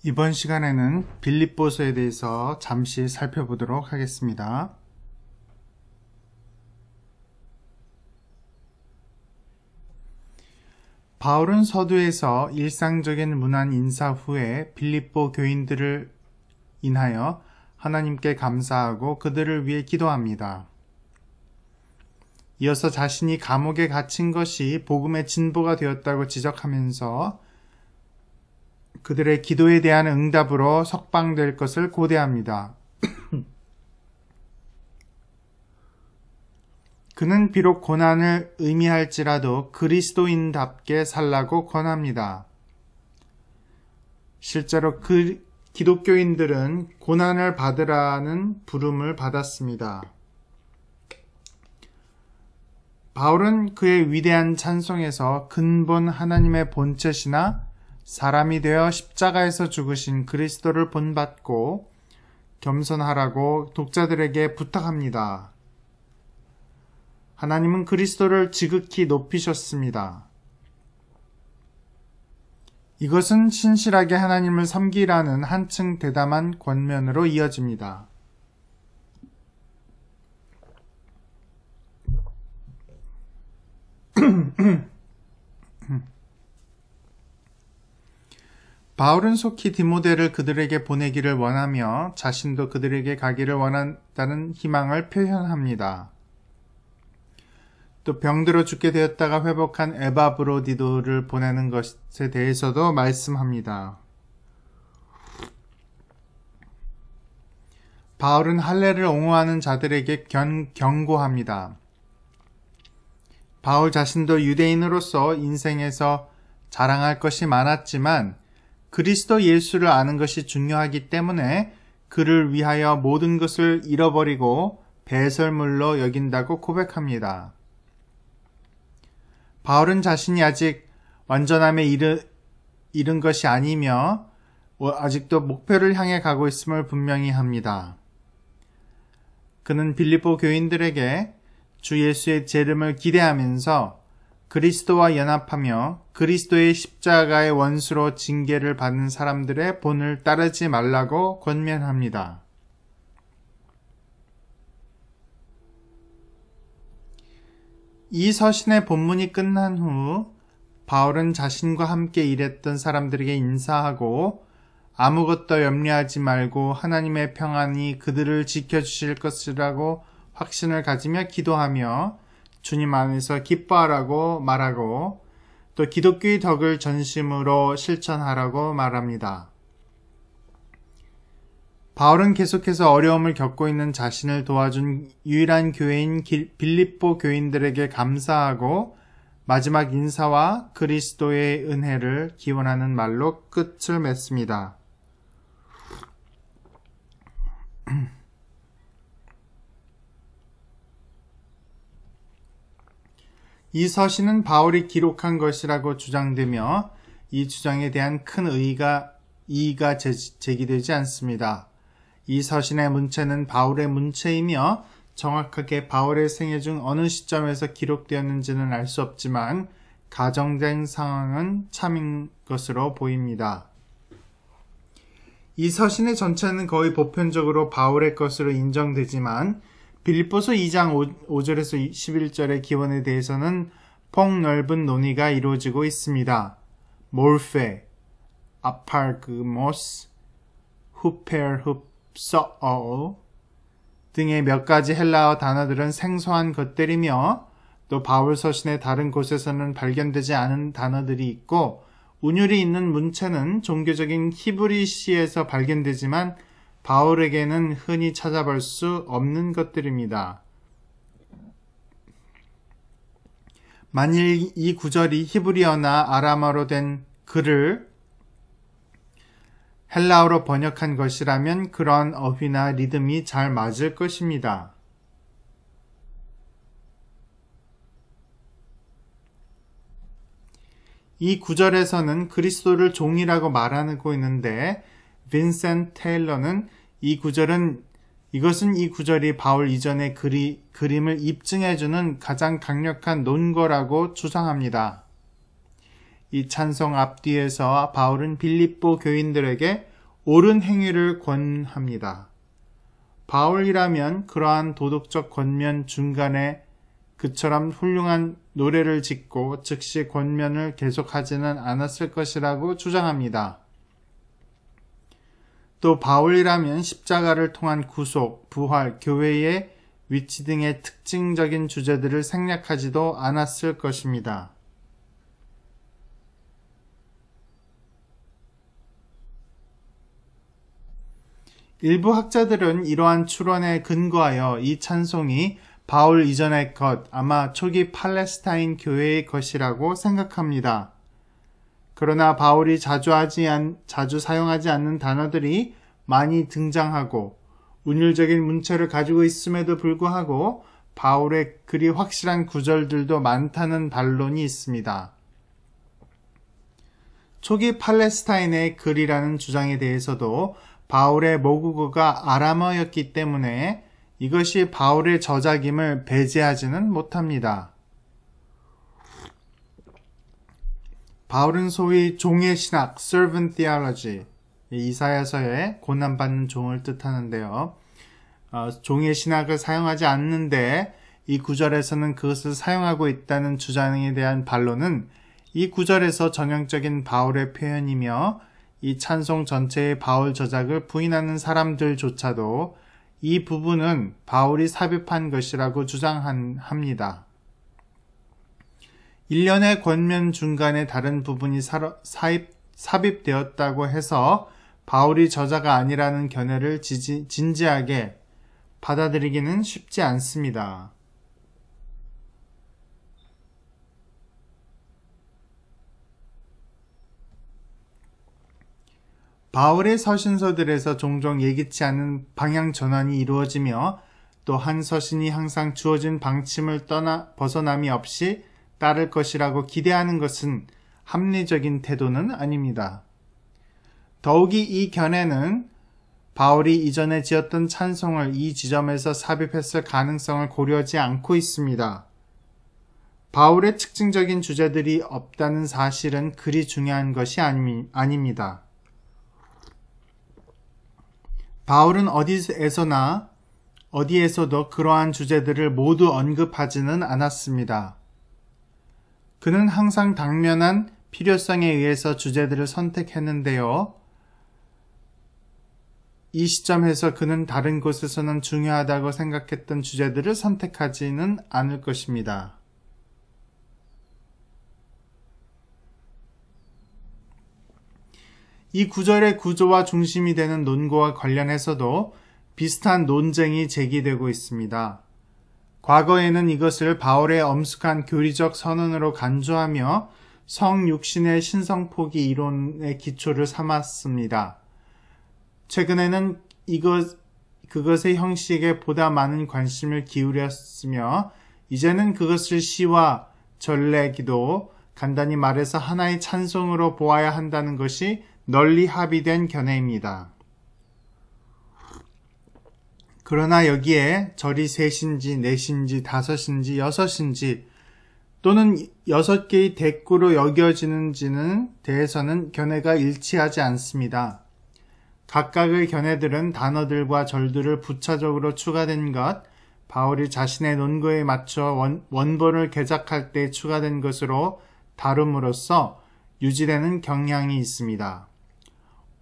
이번 시간에는 빌립보서에 대해서 잠시 살펴보도록 하겠습니다. 바울은 서두에서 일상적인 문안 인사 후에 빌립보 교인들을 인하여 하나님께 감사하고 그들을 위해 기도합니다. 이어서 자신이 감옥에 갇힌 것이 복음의 진보가 되었다고 지적하면서 그들의 기도에 대한 응답으로 석방될 것을 고대합니다. 그는 비록 고난을 의미할지라도 그리스도인답게 살라고 권합니다. 실제로 기독교인들은 고난을 받으라는 부름을 받았습니다. 바울은 그의 위대한 찬송에서 근본 하나님의 본체시나 사람이 되어 십자가에서 죽으신 그리스도를 본받고 겸손하라고 독자들에게 부탁합니다. 하나님은 그리스도를 지극히 높이셨습니다. 이것은 신실하게 하나님을 섬기라는 한층 대담한 권면으로 이어집니다. 바울은 속히 디모데를 그들에게 보내기를 원하며 자신도 그들에게 가기를 원한다는 희망을 표현합니다. 또 병들어 죽게 되었다가 회복한 에바브로디도를 보내는 것에 대해서도 말씀합니다. 바울은 할례를 옹호하는 자들에게 경고합니다. 바울 자신도 유대인으로서 인생에서 자랑할 것이 많았지만 그리스도 예수를 아는 것이 중요하기 때문에 그를 위하여 모든 것을 잃어버리고 배설물로 여긴다고 고백합니다. 바울은 자신이 아직 완전함에 이른 것이 아니며 아직도 목표를 향해 가고 있음을 분명히 합니다. 그는 빌립보 교인들에게 주 예수의 재림을 기대하면서 그리스도와 연합하며 그리스도의 십자가의 원수로 징계를 받는 사람들의 본을 따르지 말라고 권면합니다. 이 서신의 본문이 끝난 후 바울은 자신과 함께 일했던 사람들에게 인사하고 아무것도 염려하지 말고 하나님의 평안이 그들을 지켜주실 것이라고 확신을 가지며 기도하며 주님 안에서 기뻐하라고 말하고 또 기독교의 덕을 전심으로 실천하라고 말합니다. 바울은 계속해서 어려움을 겪고 있는 자신을 도와준 유일한 교회인 빌립보 교인들에게 감사하고 마지막 인사와 그리스도의 은혜를 기원하는 말로 끝을 맺습니다. 이 서신은 바울이 기록한 것이라고 주장되며 이 주장에 대한 큰 이의가 제기되지 않습니다. 이 서신의 문체는 바울의 문체이며 정확하게 바울의 생애 중 어느 시점에서 기록되었는지는 알 수 없지만 가정된 상황은 참인 것으로 보입니다. 이 서신의 전체는 거의 보편적으로 바울의 것으로 인정되지만 빌립보서 2장 5절에서 11절의 기원에 대해서는 폭넓은 논의가 이루어지고 있습니다. 몰페, 아파르그모스, 후페르흡서어 등의 몇 가지 헬라어 단어들은 생소한 것들이며 또 바울 서신의 다른 곳에서는 발견되지 않은 단어들이 있고 운율이 있는 문체는 종교적인 히브리시에서 발견되지만 바울에게는 흔히 찾아볼 수 없는 것들입니다. 만일 이 구절이 히브리어나 아람어로 된 글을 헬라어로 번역한 것이라면 그런 어휘나 리듬이 잘 맞을 것입니다. 이 구절에서는 그리스도를 종이라고 말하고 있는데 빈센트 테일러는 이것은 이 구절이 바울 이전의 그림을 입증해주는 가장 강력한 논거라고 주장합니다. 이 찬송 앞뒤에서 바울은 빌립보 교인들에게 옳은 행위를 권합니다. 바울이라면 그러한 도덕적 권면 중간에 그처럼 훌륭한 노래를 짓고 즉시 권면을 계속하지는 않았을 것이라고 주장합니다. 또 바울이라면 십자가를 통한 구속, 부활, 교회의 위치 등의 특징적인 주제들을 생략하지도 않았을 것입니다. 일부 학자들은 이러한 추론에 근거하여 이 찬송이 바울 이전의 것, 아마 초기 팔레스타인 교회의 것이라고 생각합니다. 그러나 바울이 자주 사용하지 않는 단어들이 많이 등장하고 운율적인 문체를 가지고 있음에도 불구하고 바울의 그리 확실한 구절들도 많다는 반론이 있습니다. 초기 팔레스타인의 글이라는 주장에 대해서도 바울의 모국어가 아람어였기 때문에 이것이 바울의 저작임을 배제하지는 못합니다. 바울은 소위 종의 신학, servant theology, 이사야서에 고난받는 종을 뜻하는데요. 종의 신학을 사용하지 않는데 이 구절에서는 그것을 사용하고 있다는 주장에 대한 반론은 이 구절에서 전형적인 바울의 표현이며 이 찬송 전체의 바울 저작을 부인하는 사람들조차도 이 부분은 바울이 삽입한 것이라고 주장합니다. 일련의 권면 중간에 다른 부분이 삽입되었다고 해서 바울이 저자가 아니라는 견해를 진지하게 받아들이기는 쉽지 않습니다. 바울의 서신서들에서 종종 예기치 않은 방향 전환이 이루어지며 또 한 서신이 항상 주어진 방침을 벗어남이 없이 따를 것이라고 기대하는 것은 합리적인 태도는 아닙니다. 더욱이 이 견해는 바울이 이전에 지었던 찬송을 이 지점에서 삽입했을 가능성을 고려하지 않고 있습니다. 바울의 특징적인 주제들이 없다는 사실은 그리 중요한 것이 아닙니다. 바울은 어디에서도 그러한 주제들을 모두 언급하지는 않았습니다. 그는 항상 당면한 필요성에 의해서 주제들을 선택했는데요. 이 시점에서 그는 다른 곳에서는 중요하다고 생각했던 주제들을 선택하지는 않을 것입니다. 이 구절의 구조와 중심이 되는 논거와 관련해서도 비슷한 논쟁이 제기되고 있습니다. 과거에는 이것을 바울의 엄숙한 교리적 선언으로 간주하며 성육신의 신성포기 이론의 기초를 삼았습니다. 최근에는 그것의 형식에 보다 많은 관심을 기울였으며 이제는 그것을 시와 전래 기도, 간단히 말해서 하나의 찬송으로 보아야 한다는 것이 널리 합의된 견해입니다. 그러나 여기에 절이 셋인지 넷인지 다섯인지 여섯인지 또는 6개의 대꾸로 여겨지는지는 대해서는 견해가 일치하지 않습니다. 각각의 견해들은 단어들과 절들을 부차적으로 추가된 것, 바울이 자신의 논거에 맞춰 원본을 개작할 때 추가된 것으로 다룸으로써 유지되는 경향이 있습니다.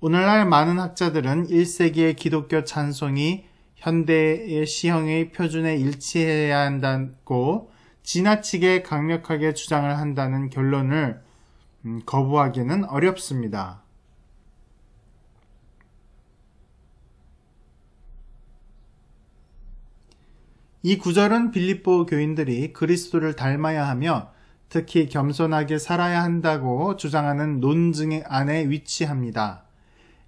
오늘날 많은 학자들은 1세기의 기독교 찬송이 현대의 시형의 표준에 일치해야 한다고 지나치게 강력하게 주장을 한다는 결론을 거부하기는 어렵습니다. 이 구절은 빌립보 교인들이 그리스도를 닮아야 하며 특히 겸손하게 살아야 한다고 주장하는 논증 안에 위치합니다.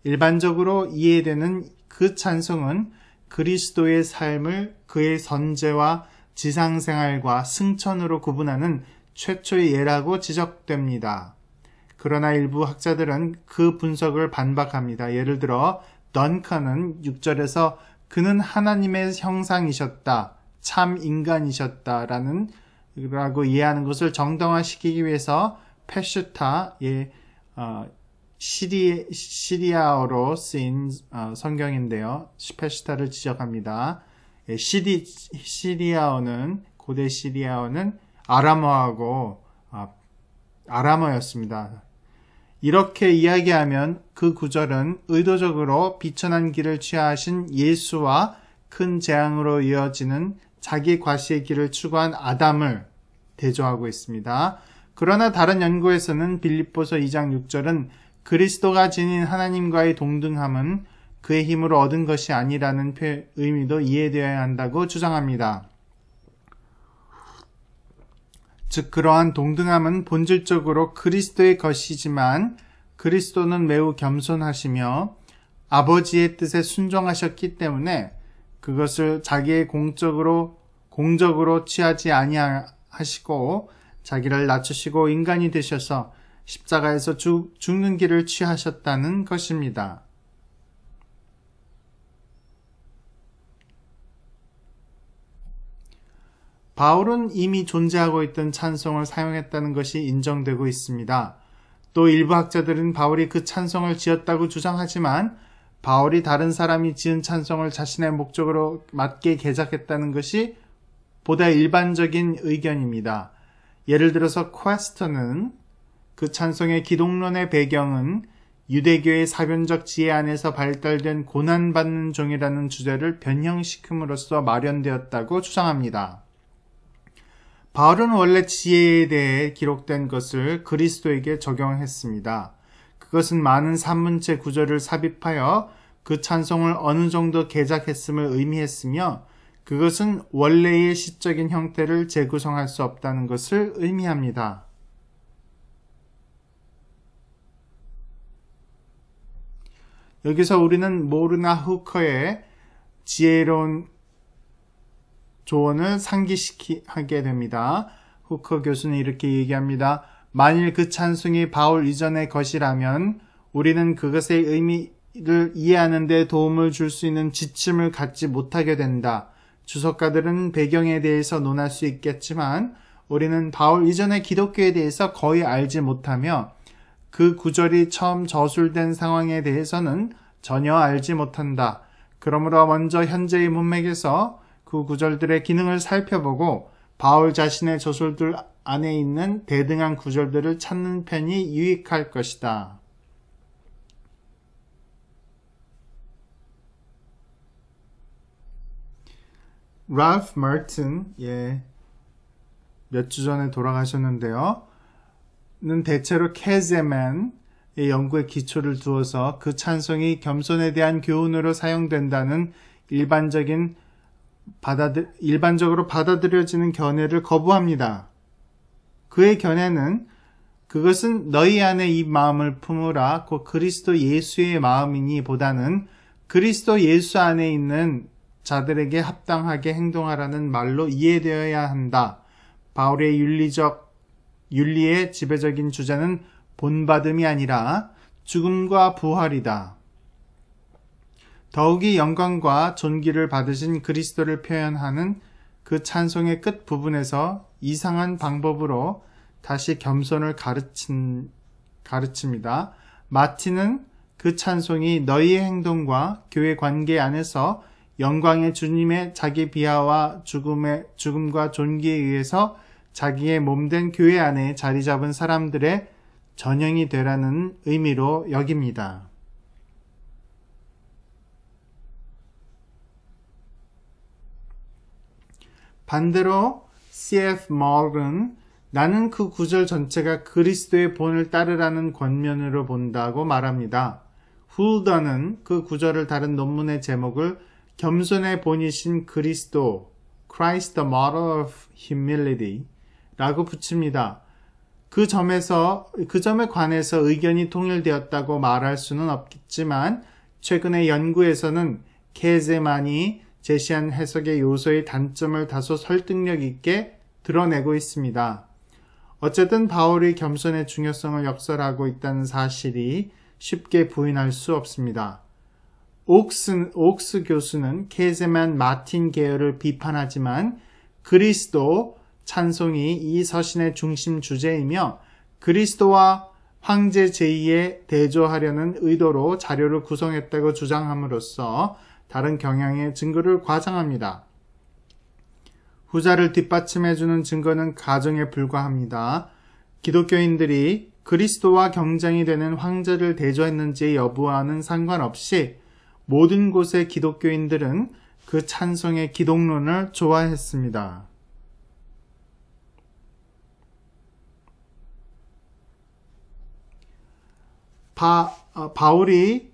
일반적으로 이해되는 그 찬송은 그리스도의 삶을 그의 선제와 지상생활과 승천으로 구분하는 최초의 예라고 지적됩니다. 그러나 일부 학자들은 그 분석을 반박합니다. 예를 들어 던컨은 6절에서 그는 하나님의 형상이셨다, 참 인간이셨다 라고 이해하는 것을 정당화시키기 위해서 페슈타의 시리아어로 쓰인 성경인데요. 페시타를 지적합니다. 시리아어는 고대 시리아어는 아람어하고 아람어였습니다. 이렇게 이야기하면 그 구절은 의도적으로 비천한 길을 취하신 예수와 큰 재앙으로 이어지는 자기 과시의 길을 추구한 아담을 대조하고 있습니다. 그러나 다른 연구에서는 빌립보서 2장 6절은 그리스도가 지닌 하나님과의 동등함은 그의 힘으로 얻은 것이 아니라는 의미도 이해되어야 한다고 주장합니다. 즉 그러한 동등함은 본질적으로 그리스도의 것이지만 그리스도는 매우 겸손하시며 아버지의 뜻에 순종하셨기 때문에 그것을 자기의 공적으로 취하지 아니하시고 자기를 낮추시고 인간이 되셔서 십자가에서 죽는 길을 취하셨다는 것입니다. 바울은 이미 존재하고 있던 찬송을 사용했다는 것이 인정되고 있습니다. 또 일부 학자들은 바울이 그 찬송을 지었다고 주장하지만 바울이 다른 사람이 지은 찬송을 자신의 목적으로 맞게 개작했다는 것이 보다 일반적인 의견입니다. 예를 들어서 퀘스터는 그 찬송의 기독론의 배경은 유대교의 사변적 지혜 안에서 발달된 고난받는 종이라는 주제를 변형시킴으로써 마련되었다고 주장합니다. 바울은 원래 지혜에 대해 기록된 것을 그리스도에게 적용했습니다. 그것은 많은 산문체 구절을 삽입하여 그 찬송을 어느 정도 개작했음을 의미했으며 그것은 원래의 시적인 형태를 재구성할 수 없다는 것을 의미합니다. 여기서 우리는 모르나 후커의 지혜로운 조언을 상기하게 됩니다. 후커 교수는 이렇게 얘기합니다. 만일 그 찬송이 바울 이전의 것이라면 우리는 그것의 의미를 이해하는 데 도움을 줄 수 있는 지침을 갖지 못하게 된다. 주석가들은 배경에 대해서 논할 수 있겠지만 우리는 바울 이전의 기독교에 대해서 거의 알지 못하며 그 구절이 처음 저술된 상황에 대해서는 전혀 알지 못한다. 그러므로 먼저 현재의 문맥에서 그 구절들의 기능을 살펴보고 바울 자신의 저술들 안에 있는 대등한 구절들을 찾는 편이 유익할 것이다. 랄프 마틴, 몇 주 전에 돌아가셨는데요. 는 대체로 캐제맨의 연구에 기초를 두어서 그 찬송이 겸손에 대한 교훈으로 사용된다는 일반적으로 받아들여지는 견해를 거부합니다. 그의 견해는 그것은 너희 안에 이 마음을 품으라 곧 그리스도 예수의 마음이니 보다는 그리스도 예수 안에 있는 자들에게 합당하게 행동하라는 말로 이해되어야 한다. 바울의 윤리의 지배적인 주제는 본받음이 아니라 죽음과 부활이다. 더욱이 영광과 존귀를 받으신 그리스도를 표현하는 그 찬송의 끝 부분에서 이상한 방법으로 다시 겸손을 가르칩니다. 마틴은 그 찬송이 너희의 행동과 교회 관계 안에서 영광의 주님의 자기 비하와 죽음과 존귀에 의해서 자기의 몸된 교회 안에 자리 잡은 사람들의 전형이 되라는 의미로 여깁니다. 반대로 C.F. 몰은 나는 그 구절 전체가 그리스도의 본을 따르라는 권면으로 본다고 말합니다. 훌더는 그 구절을 다룬 논문의 제목을 겸손의 본이신 그리스도, Christ the model of humility 라고 붙입니다. 그 점에 관해서 의견이 통일되었다고 말할 수는 없겠지만 최근의 연구에서는 케제만이 제시한 해석의 요소의 단점을 다소 설득력 있게 드러내고 있습니다. 어쨌든 바울이 겸손의 중요성을 역설하고 있다는 사실이 쉽게 부인할 수 없습니다. 옥스 교수는 케제만 마틴 계열을 비판하지만 그리스도 찬송이 이 서신의 중심 주제이며 그리스도와 황제 제2에 대조하려는 의도로 자료를 구성했다고 주장함으로써 다른 경향의 증거를 과장합니다. 후자를 뒷받침해주는 증거는 가정에 불과합니다. 기독교인들이 그리스도와 경쟁이 되는 황제를 대조했는지의 여부와는 상관없이 모든 곳의 기독교인들은 그 찬송의 기독론을 좋아했습니다. 바울이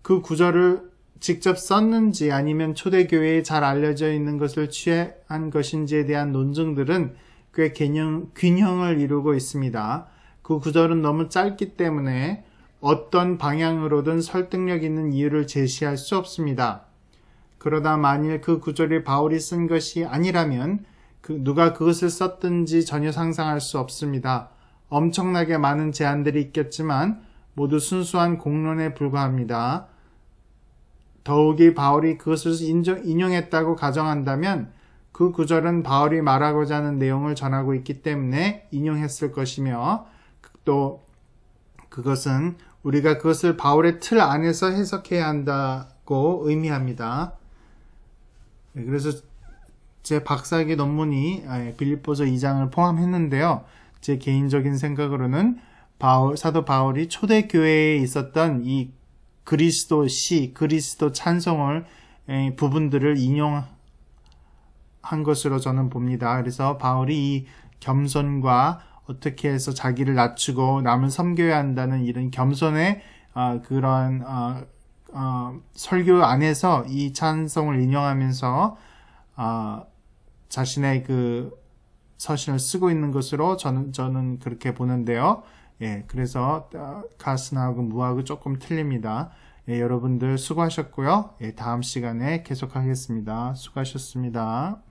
그 구절을 직접 썼는지 아니면 초대교회에 잘 알려져 있는 것을 취한 것인지에 대한 논증들은 꽤 균형을 이루고 있습니다. 그 구절은 너무 짧기 때문에 어떤 방향으로든 설득력 있는 이유를 제시할 수 없습니다. 그러다 만일 그 구절이 바울이 쓴 것이 아니라면 누가 그것을 썼든지 전혀 상상할 수 없습니다. 엄청나게 많은 제안들이 있겠지만 모두 순수한 공론에 불과합니다. 더욱이 바울이 그것을 인용했다고 가정한다면 그 구절은 바울이 말하고자 하는 내용을 전하고 있기 때문에 인용했을 것이며 또 그것은 우리가 그것을 바울의 틀 안에서 해석해야 한다고 의미합니다. 그래서 제 박사학위 논문이 빌립보서 2장을 포함했는데요. 제 개인적인 생각으로는 사도 바울이 초대교회에 있었던 이 그리스도 찬송을 부분들을 인용한 것으로 저는 봅니다. 그래서 바울이 이 겸손과 어떻게 해서 자기를 낮추고 남을 섬겨야 한다는 이런 겸손의 그런 설교 안에서 이 찬송을 인용하면서 자신의 그 서신을 쓰고 있는 것으로 저는 그렇게 보는데요. 예, 그래서 가스나하고 무하고 조금 틀립니다. 예, 여러분들 수고하셨고요. 예, 다음 시간에 계속하겠습니다. 수고하셨습니다.